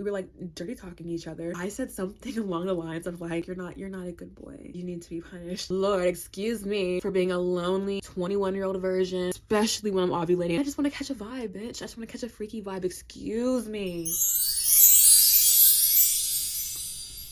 We were like dirty talking each other. I said something along the lines of like, you're not a good boy. You need to be punished. Lord, excuse me for being a lonely 21-year-old virgin, especially when I'm ovulating. I just want to catch a vibe, bitch. I just want to catch a freaky vibe. Excuse me.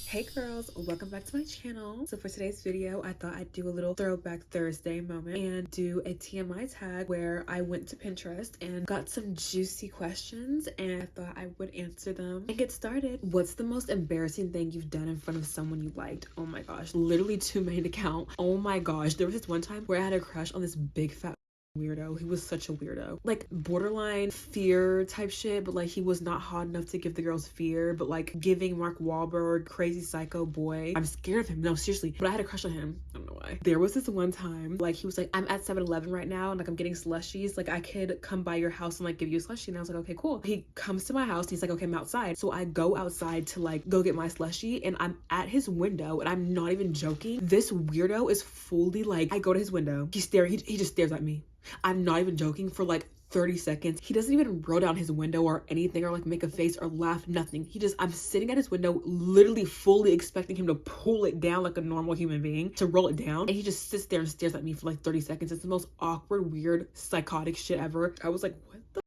Hey girls, welcome back to my channel. So for today's video, I thought I'd do a little throwback Thursday moment and do a TMI tag where I went to Pinterest and got some juicy questions and I thought I would answer them and get started. What's the most embarrassing thing you've done in front of someone you liked? Oh my gosh, literally too many to count. Oh my gosh, there was this one time where I had a crush on this big fat weirdo. He was such a weirdo, like borderline fear type shit, but like he was not hot enough to give the girls fear, but like giving Mark Wahlberg crazy psycho boy. I'm scared of him, no seriously, but I had a crush on him. I don't know why. There was this one time like he was like, I'm at 7-Eleven right now and like I'm getting slushies, like I could come by your house and like give you a slushie. And I was like, okay, cool. He comes to my house and he's like, okay, I'm outside. So I go outside to like go get my slushie and I'm at his window and I'm not even joking, this weirdo is fully like, I go to his window, he's staring, he just stares at me. I'm not even joking, for like 30 seconds. He doesn't even roll down his window or anything or like make a face or laugh, nothing. He just, I'm sitting at his window literally fully expecting him to pull it down like a normal human being, to roll it down, and he just sits there and stares at me for like 30 seconds. It's the most awkward, weird, psychotic shit ever. I was like, what the?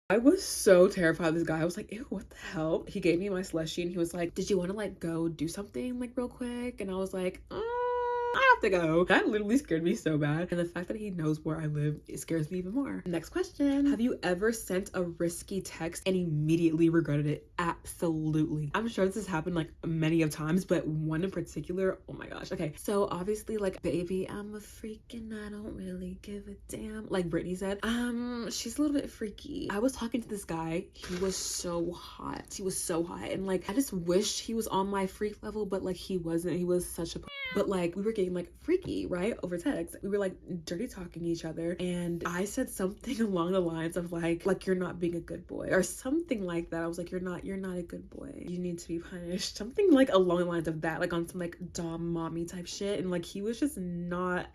I was so terrified of this guy. I was like, ew, what the hell? He gave me my slushie and he was like, did you want to like go do something like real quick? And I was like, I have to go. That literally scared me so bad. And the fact that he knows where I live, it scares me even more. Next question. Have you ever sent a risky text and immediately regretted it? Absolutely. I'm sure this has happened like many of times, but one in particular, oh my gosh. Okay, so obviously like, baby, I'm a freak and I don't really give a damn. Like Brittany said, she's a little bit freaky. I was talking to this guy. He was so hot. He was so hot. And like, I just wish he was on my freak level, but like he wasn't. He was such a, but like we were getting like freaky, right, over text. We were like dirty talking each other and I said something along the lines of like you're not being a good boy or something like that. I was like, you're not a good boy, you need to be punished, something like along the lines of that, like on some like dom mommy type shit. And like he was just not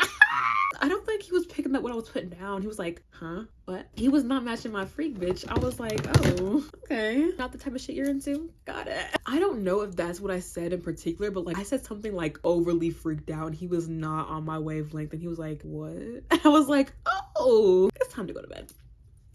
I don't think he was picking up what I was putting down. He was like, huh? What? He was not matching my freak, bitch. I was like, oh, okay. Not the type of shit you're into? Got it. I don't know if that's what I said in particular, but like I said something like overly freaked out and he was not on my wavelength and he was like, what? And I was like, oh, it's time to go to bed.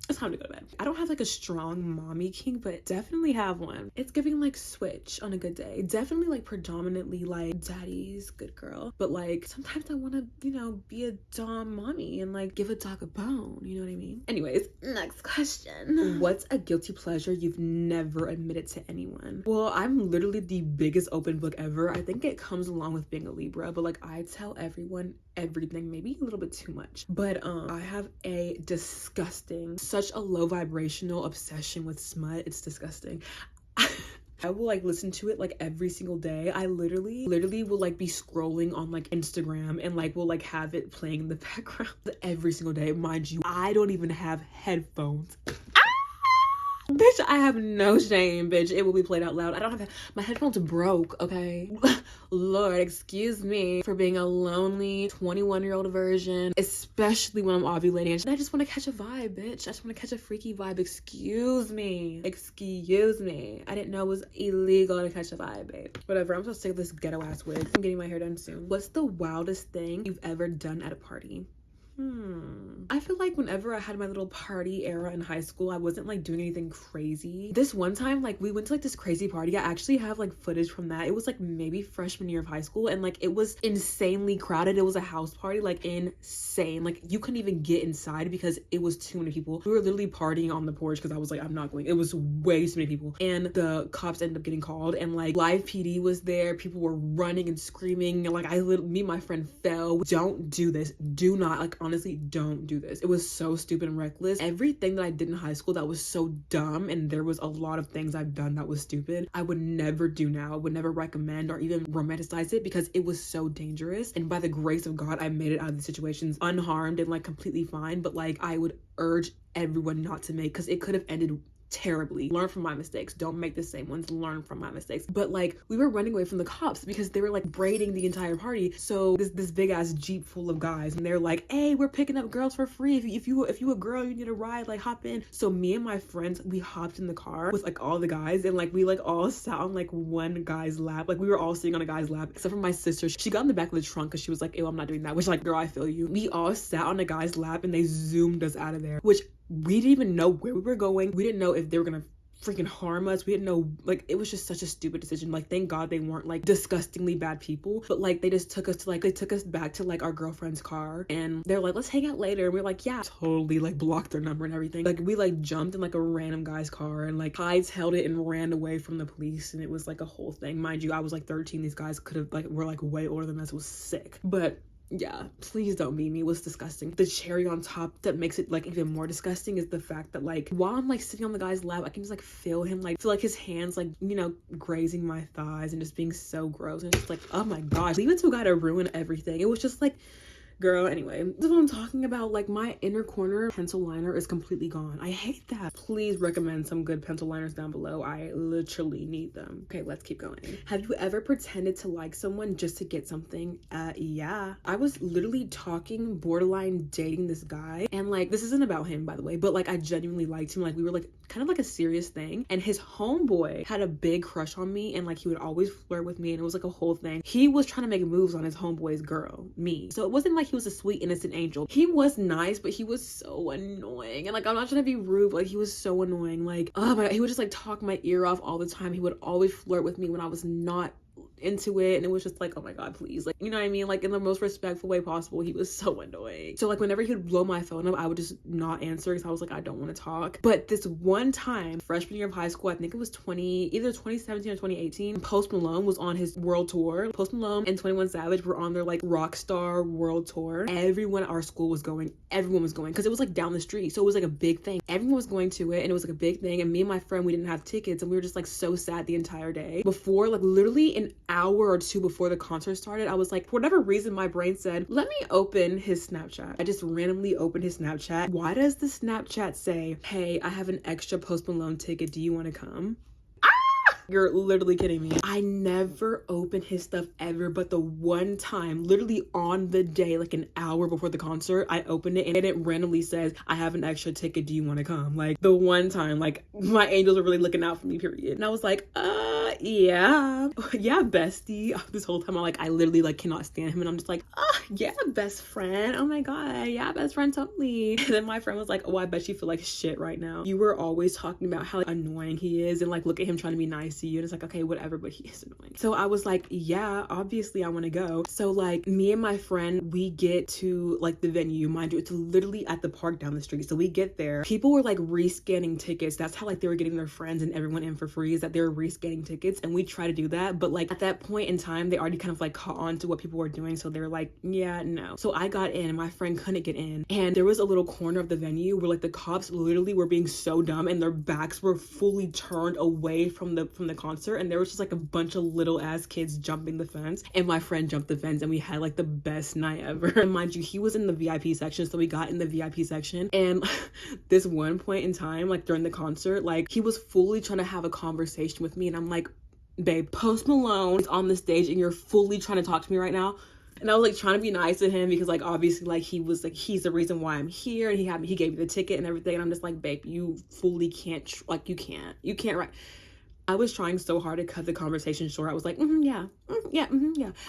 It's time to go to bed. I don't have like a strong mommy kink, but definitely have one. It's giving like switch on a good day. Definitely like predominantly like daddy's good girl. But like sometimes I want to, you know, be a dom mommy and like give a dog a bone. You know what I mean? Anyways, next question. What's a guilty pleasure you've never admitted to anyone? Well, I'm literally the biggest open book ever. I think it comes along with being a Libra, but like I tell everyone everything, maybe a little bit too much. But I have a disgusting, such a low vibrational obsession with smut. It's disgusting. I will like listen to it like every single day. I literally will like be scrolling on like Instagram and like will like have it playing in the background every single day. Mind you, I don't even have headphones. Bitch, I have no shame, bitch. It will be played out loud. I don't have, my headphones broke, okay? Lord, excuse me for being a lonely 21-year-old virgin, especially when I'm ovulating. And I just want to catch a vibe, bitch. I just want to catch a freaky vibe. Excuse me. Excuse me. I didn't know it was illegal to catch a vibe, babe. Whatever, I'm so sick of this ghetto ass wig. I'm getting my hair done soon. What's the wildest thing you've ever done at a party? I feel like whenever I had my little party era in high school, I wasn't like doing anything crazy. This one time, like we went to like this crazy party. I actually have like footage from that. It was like maybe freshman year of high school and like it was insanely crowded. It was a house party, like insane. Like you couldn't even get inside because it was too many people. We were literally partying on the porch because I was like, I'm not going. It was way too many people. And the cops ended up getting called and like live PD was there. People were running and screaming. And like me and my friend fell. Don't do this. Do not, like, honestly, don't do this. It was so stupid and reckless. Everything that I did in high school that was so dumb, and there was a lot of things I've done that was stupid, I would never do now. I would never recommend or even romanticize it because it was so dangerous. And by the grace of God, I made it out of the situations unharmed and like completely fine. But like I would urge everyone not to make, because it could have ended terribly. Learn from my mistakes. Don't make the same ones. Learn from my mistakes. But like, we were running away from the cops because they were like braiding the entire party. So this big ass Jeep full of guys, and they're like, hey, we're picking up girls for free. If you a girl, you need a ride, like hop in. So me and my friends, we hopped in the car with like all the guys, and like we like all sat on like one guy's lap. Like we were all sitting on a guy's lap, except for my sister. She got in the back of the trunk because she was like, ew, I'm not doing that. Which like, girl, I feel you. We all sat on a guy's lap and they zoomed us out of there, which we didn't even know where we were going. We didn't know if they were gonna freaking harm us. We didn't know, like, it was just such a stupid decision. Like, thank God they weren't like disgustingly bad people, but like they just took us to like, they took us back to like our girlfriend's car, and they're like, let's hang out later. And we're like, yeah, totally, like blocked their number and everything. Like we like jumped in like a random guy's car and like hightailed it and ran away from the police, and it was like a whole thing. Mind you, I was like 13. These guys could have like were like way older than us. It was sick. But yeah, please don't meet me. It was disgusting. The cherry on top that makes it like even more disgusting is the fact that like while I'm like sitting on the guy's lap, I can just like feel him, like feel like his hands like, you know, grazing my thighs and just being so gross. And it's just like, oh my gosh, leave it to a guy to ruin everything. It was just like, girl, anyway, this is what I'm talking about. Like my inner corner pencil liner is completely gone. I hate that. Please recommend some good pencil liners down below. I literally need them. Okay, let's keep going. Have you ever pretended to like someone just to get something? Yeah. I was literally talking, borderline dating this guy, and like, this isn't about him, by the way, but like I genuinely liked him. Like we were like kind of like a serious thing, and his homeboy had a big crush on me, and like he would always flirt with me, and it was like a whole thing. He was trying to make moves on his homeboy's girl, me. So it wasn't like he was a sweet innocent angel. He was nice, but he was so annoying. And like, I'm not trying to be rude, but like, he was so annoying. Like, oh my God, he would just like talk my ear off all the time. He would always flirt with me when I was not into it, and it was just like, oh my God, please, like, you know what I mean, like in the most respectful way possible. He was so annoying. So like whenever he would blow my phone up, I would just not answer because I was like, I don't want to talk. But this one time, freshman year of high school, I think it was either 2017 or 2018, Post Malone was on his world tour. Post Malone and 21 Savage were on their like Rockstar world tour. Everyone at our school was going. Everyone was going because it was like down the street, so it was like a big thing. Everyone was going to it, and it was like a big thing. And me and my friend, we didn't have tickets, and we were just like so sad the entire day. Before, like literally an hour or two before the concert started, I was like, for whatever reason, my brain said, let me open his Snapchat. I just randomly opened his Snapchat. Why does the Snapchat say, hey, I have an extra Post Malone ticket, do you want to come? You're literally kidding me. I never open his stuff ever, but the one time, literally on the day, like an hour before the concert, I opened it and it randomly says, I have an extra ticket, do you want to come? Like the one time, like my angels were really looking out for me, period. And I was like, yeah, bestie. This whole time I literally like cannot stand him, and I'm just like, yeah, best friend. Oh my God, yeah, best friend, totally. And then my friend was like, oh, I bet you feel like shit right now. You were always talking about how like, annoying he is, and like look at him trying to be nice to you, and it's like, okay, whatever, but he is annoying. So I was like, yeah, obviously I want to go. So like me and my friend, we get to like the venue. Mind you, it's literally at the park down the street. So we get there, people were like rescanning tickets. That's how like they were getting their friends and everyone in for free, is that they were rescanning tickets. And we try to do that, but like at that point in time, they already kind of like caught on to what people were doing, so they're like, yeah, no. So I got in and my friend couldn't get in, and there was a little corner of the venue where like the cops literally were being so dumb, and their backs were fully turned away from the concert, and there was just like a bunch of little ass kids jumping the fence, and my friend jumped the fence, and we had like the best night ever. And mind you, he was in the VIP section, so we got in the VIP section, and this one point in time, like during the concert, like he was fully trying to have a conversation with me, and I'm like, babe, Post Malone is on the stage and you're fully trying to talk to me right now. And I was like trying to be nice to him because like obviously like he was like, he's the reason why I'm here, and he gave me the ticket and everything, and I'm just like, babe, you fully can't, like you can't right. I was trying so hard to cut the conversation short. I was like, yeah.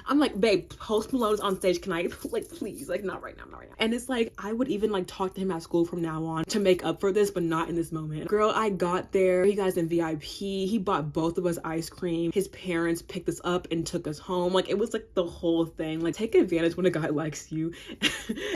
I'm like, babe, Post Malone is on stage. Can I, like, please, like, not right now. And it's like, I would even like talk to him at school from now on to make up for this, but not in this moment. Girl, I got there. He got us in VIP. He bought both of us ice cream. His parents picked us up and took us home. Like, it was like the whole thing. Like, take advantage when a guy likes you.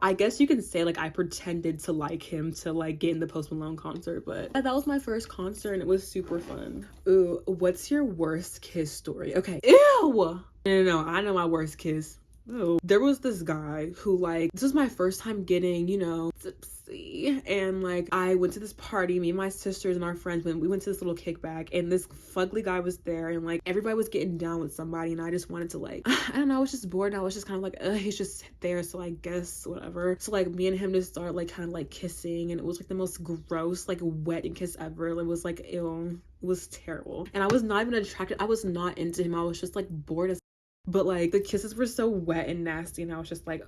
I guess you can say like I pretended to like him to like get in the Post Malone concert, but that was my first concert and it was super fun. Ooh, what's your worst kiss story? Okay. Ew! No, I know my worst kiss. Oh, there was this guy who, like, this was my first time getting, you know, tipsy, and like I went to this party, me and my sisters and our friends, when we went to this little kickback, and this fugly guy was there, and like everybody was getting down with somebody, and I just wanted to, like, I don't know, I was just bored, and I was just kind of like, he's just there, so I guess whatever. So like me and him just started like kind of like kissing, and it was like the most gross like wet kiss ever. It was like, ew, it was terrible, and I was not even attracted, I was not into him, I was just like bored as, but like the kisses were so wet and nasty, and I was just like,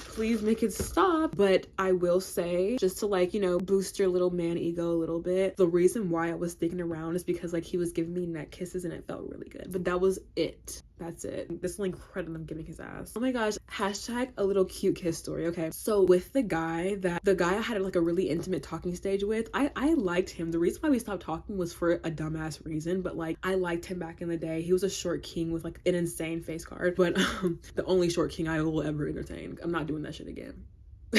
please make it stop. But I will say, just to, like, you know, boost your little man ego a little bit, the reason why I was sticking around is because like he was giving me neck kisses and it felt really good, but that was it. That's it. This is only credit I'm giving his ass. Oh my gosh, hashtag a little cute kiss story. Okay, so with the guy I had like a really intimate talking stage with, I liked him. The reason why we stopped talking was for a dumbass reason, but like I liked him back in the day. He was a short king with like an insane face card, but the only short king I will ever entertain. I'm not doing that shit again.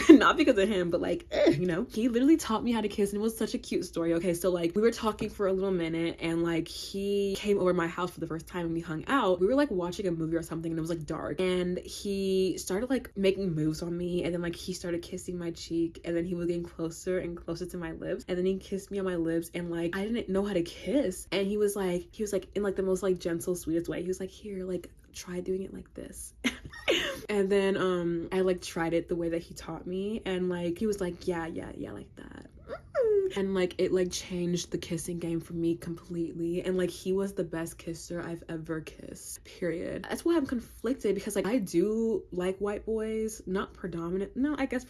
Not because of him, but like, you know, he literally taught me how to kiss, and it was such a cute story. Okay, so like we were talking for a little minute, and like he came over my house for the first time and we hung out. We were like watching a movie or something, and it was like dark, and he started like making moves on me, and then like he started kissing my cheek, and then he was getting closer and closer to my lips, and then he kissed me on my lips, and like I didn't know how to kiss, and he was like in like the most like gentle, sweetest way, he was like, here, like try doing it like this. And then I like tried it the way that he taught me, and like he was like, yeah, like that. And like it like changed the kissing game for me completely, and like he was the best kisser I've ever kissed, period. That's why I'm conflicted, because like I do like white boys, not predominant, no, I guess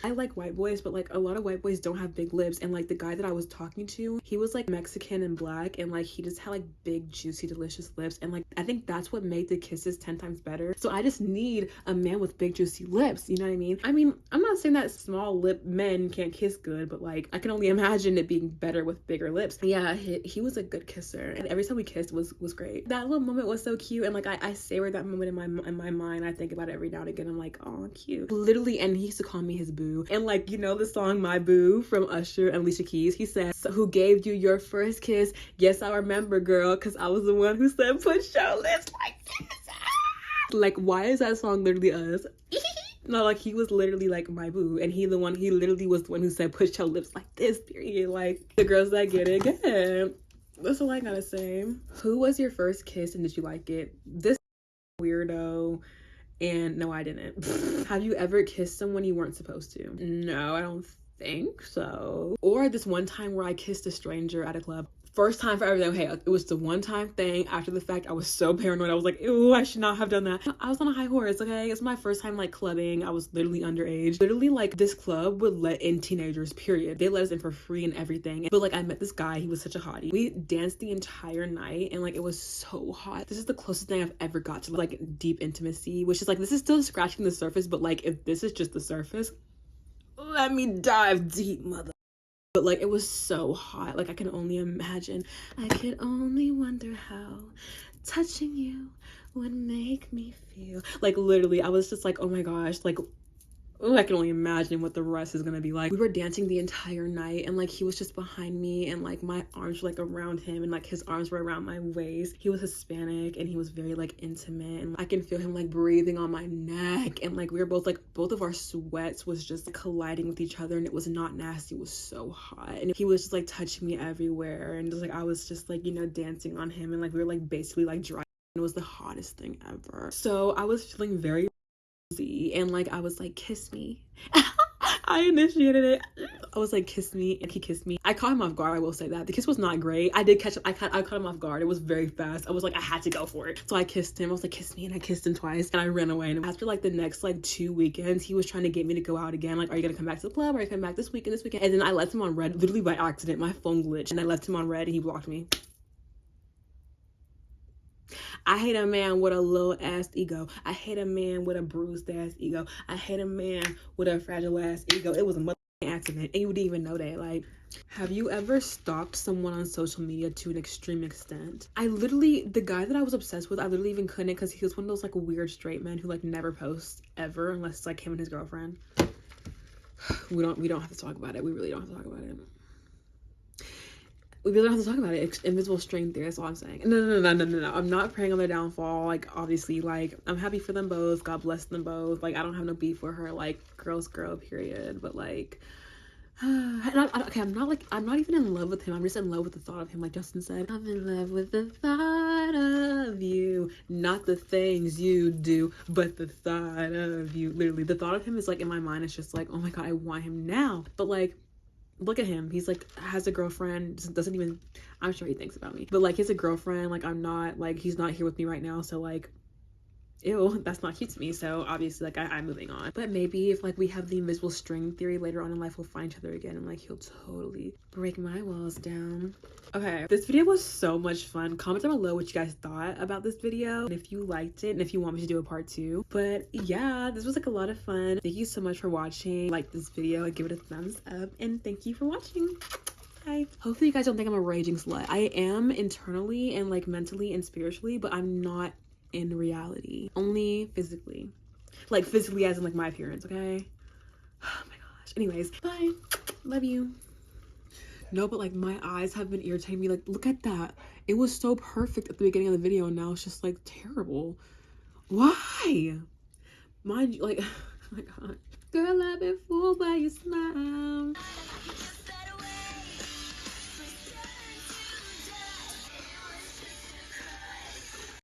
I like white boys, but like a lot of white boys don't have big lips, and like the guy that I was talking to, he was like Mexican and black, and like he just had like big juicy delicious lips, and like I think that's what made the kisses 10 times better. So I just need a man with big juicy lips, you know what I mean? I'm not saying that small lip men can't kiss good, but like I can only imagine it being better with bigger lips. Yeah, he was a good kisser, and every time we kissed was great. That little moment was so cute, and like I savor that moment in my mind. I think about it every now and again. I'm like, oh, cute, literally. And he used to call me his boo, and like, you know the song My Boo from Usher and Alicia Keys, he said, so who gave you your first kiss? Yes, I remember, girl, because I was the one who said put your lips like this. Like, why is that song literally us? No, like he was literally like my boo, and he literally was the one who said put your lips like this, period. Like, the girls that get it, good. That's all I gotta say. Who was your first kiss and did you like it? This weirdo. And no, I didn't. Have you ever kissed someone you weren't supposed to? No, I don't think so. Or this one time where I kissed a stranger at a club. First time for everything. Hey, it was the one time thing. After the fact, I was so paranoid. I was like, ew, I should not have done that. I was on a high horse, okay? It's my first time like clubbing. I was literally underage. Literally, like, this club would let in teenagers, period. They let us in for free and everything. But like I met this guy, he was such a hottie. We danced the entire night, and like it was so hot. This is the closest thing I've ever got to like deep intimacy, which is like, this is still scratching the surface, but like if this is just the surface, let me dive deep, mother. But like it was so hot, like I can only imagine. I could only wonder how touching you would make me feel. Like literally I was just like, oh my gosh, like, oh, I can only imagine what the rest is gonna be like. We were dancing the entire night, and like he was just behind me, and like my arms were like around him, and like his arms were around my waist. He was Hispanic, and he was very like intimate, and I can feel him like breathing on my neck, and like we were both like, both of our sweats was just colliding with each other, and it was not nasty, it was so hot. And he was just like touching me everywhere, and just like I was just like, you know, dancing on him, and like we were like basically like dry. It was the hottest thing ever. So I was feeling very, and like I was like, kiss me. I initiated it. I was like, kiss me, and he kissed me. I caught him off guard, I will say that. The kiss was not great. I did catch him. I caught him off guard. It was very fast. I was like, I had to go for it. So I kissed him. I was like, kiss me, and I kissed him twice, and I ran away. And after like the next like 2 weekends, he was trying to get me to go out again. Like, are you gonna come back to the club? Are you coming back this weekend? And then I left him on red, literally by accident. My phone glitched, and I left him on red, and he blocked me. I hate a man with a little ass ego. I hate a man with a bruised ass ego. I hate a man with a fragile ass ego. It was a accident, and you didn't even know that. Like, have you ever stalked someone on social media to an extreme extent? The guy that I was obsessed with, I literally even couldn't, because he was one of those like weird straight men who like never posts ever unless it's like him and his girlfriend. We don't have to talk about it. We really don't have to talk about it. we really don't have to talk about it. Invisible string theory, that's all I'm saying. No. I'm not praying on their downfall. Like, obviously, like, I'm happy for them both. God bless them both. Like, I don't have no beef with her. Like, girl's girl, period. But, like, okay, I'm not even in love with him. I'm just in love with the thought of him. Like Justin said, I'm in love with the thought of you. Not the things you do, but the thought of you. Literally, the thought of him is, like, in my mind, it's just like, oh my God, I want him now. But, like, look at him. He's like, has a girlfriend, doesn't even, I'm sure he thinks about me, but like, he has a girlfriend. Like, I'm not, like, he's not here with me right now, so like, ew, that's not cute to me. So obviously, like, I'm moving on. But maybe if like we have the invisible string theory later on in life, we'll find each other again, and like, he'll totally break my walls down. Okay, this video was so much fun. Comment down below what you guys thought about this video, and if you liked it, and if you want me to do a part 2. But yeah, this was like a lot of fun. Thank you so much for watching. Like this video and give it a thumbs up, and thank you for watching. Bye. Hopefully you guys don't think I'm a raging slut. I am internally and like mentally and spiritually, but I'm not in reality. Only physically. Like physically as in like my appearance, okay? Oh my gosh. Anyways, bye. Love you. No, but like my eyes have been irritating me. Like, look at that. It was so perfect at the beginning of the video, and now it's just like terrible. Why? Mind you, like, oh my God. Girl, I've been fooled by your smile.